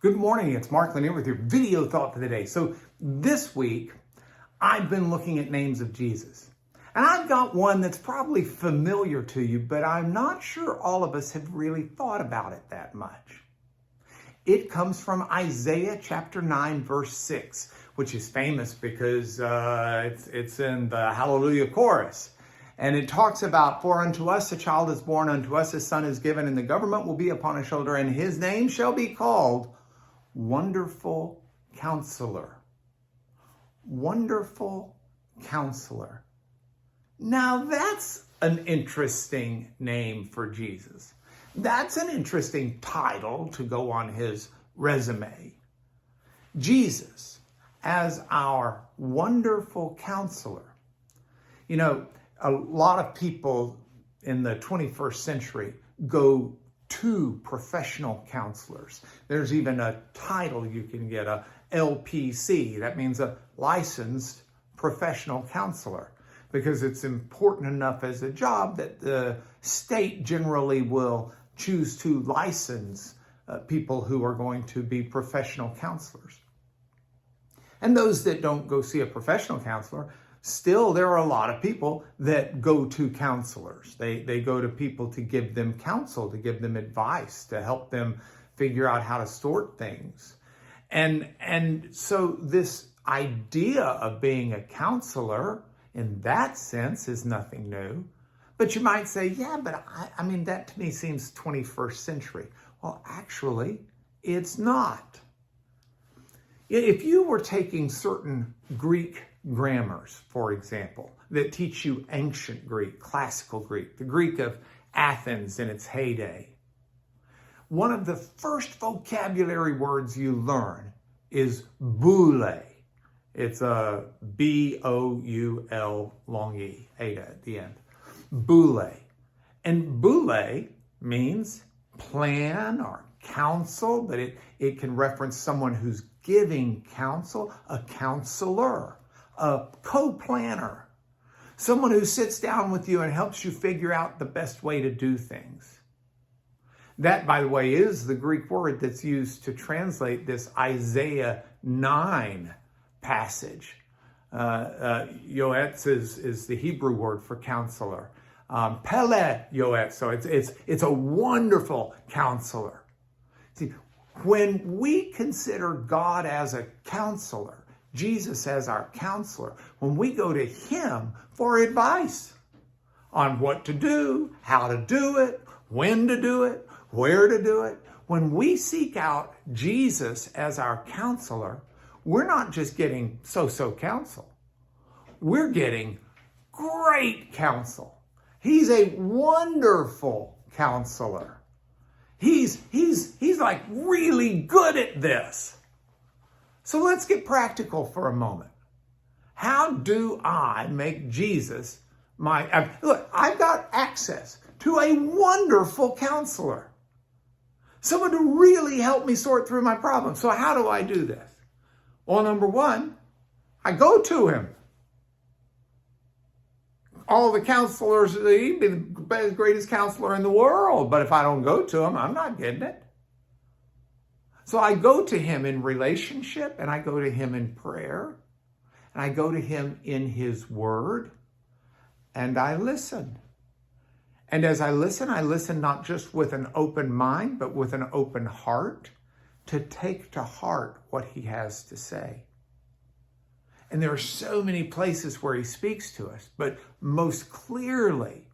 Good morning, it's Mark Lanier with your video thought for the day. So this week, I've been looking at names of Jesus. And I've got one that's probably familiar to you, but I'm not sure all of us have really thought about it that much. It comes from Isaiah chapter 9, verse 6, which is famous because it's in the Hallelujah chorus. And it talks about, "For unto us a child is born, unto us a son is given, and the government will be upon his shoulder, and his name shall be called Wonderful Counselor." Wonderful Counselor. Now that's an interesting name for Jesus. That's an interesting title to go on his resume. Jesus as our Wonderful Counselor. You know, a lot of people in the 21st century go to professional counselors. There's even a title you can get, a LPC. That means a licensed professional counselor, because it's important enough as a job that the state generally will choose to license people who are going to be professional counselors. And those that don't go see a professional counselor, still, there are a lot of people that go to counselors. They go to people to give them counsel, to give them advice, to help them figure out how to sort things. And so this idea of being a counselor in that sense is nothing new. But you might say, yeah, but I mean, that to me seems 21st century. Well, actually, it's not. If you were taking certain Greek grammars, for example, that teach you ancient Greek, classical Greek, the Greek of Athens in its heyday, one of the first vocabulary words you learn is boule. It's a B-O-U-L long E, eta at the end. Boule. And boule means plan or counsel, but it can reference someone who's giving counsel, a counselor, a co-planner, someone who sits down with you and helps you figure out the best way to do things. That, by the way, is the Greek word that's used to translate this Isaiah 9 passage. Yoetz is the Hebrew word for counselor. Pele yoetz, so it's a wonderful counselor. See, when we consider God as a counselor, Jesus as our counselor, when we go to him for advice on what to do, how to do it, when to do it, where to do it, when we seek out Jesus as our counselor, we're not just getting so-so counsel. We're getting great counsel. He's a wonderful counselor. He's like really good at this. So let's get practical for a moment. How do I make Jesus look, I've got access to a wonderful counselor. Someone to really help me sort through my problems. So how do I do this? Well, number one, I go to him. All the counselors, he'd be the greatest counselor in the world. But if I don't go to him, I'm not getting it. So I go to him in relationship, and I go to him in prayer, and I go to him in his word, and I listen. And as I listen not just with an open mind, but with an open heart to take to heart what he has to say. And there are so many places where he speaks to us, but most clearly,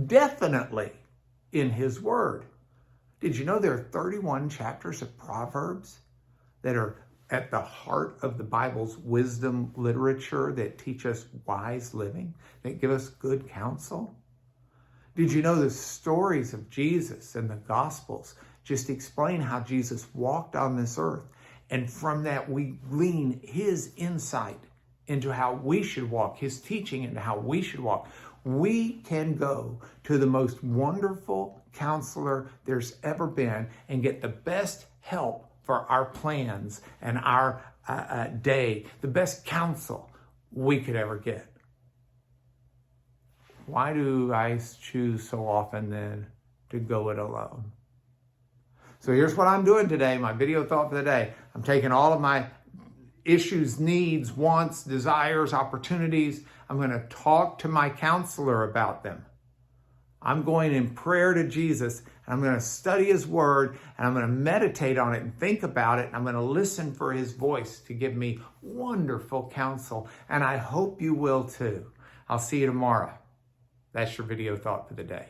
definitely in his word. Did you know there are 31 chapters of Proverbs that are at the heart of the Bible's wisdom literature that teach us wise living, that give us good counsel? Did you know the stories of Jesus and the Gospels just explain how Jesus walked on this earth? And from that, we glean his insight into how we should walk, his teaching into how we should walk. We can go to the most wonderful counselor there's ever been and get the best help for our plans and our day, the best counsel we could ever get. Why do I choose so often then to go it alone? So So here's what I'm doing today, my video thought for the day. I'm taking all of my issues, needs, wants, desires, opportunities. I'm going to talk to my counselor about them. I'm going in prayer to Jesus, and I'm going to study his word, and I'm going to meditate on it and think about it, and I'm going to listen for his voice to give me wonderful counsel. And I hope you will too. I'll see you tomorrow. That's your video thought for the day.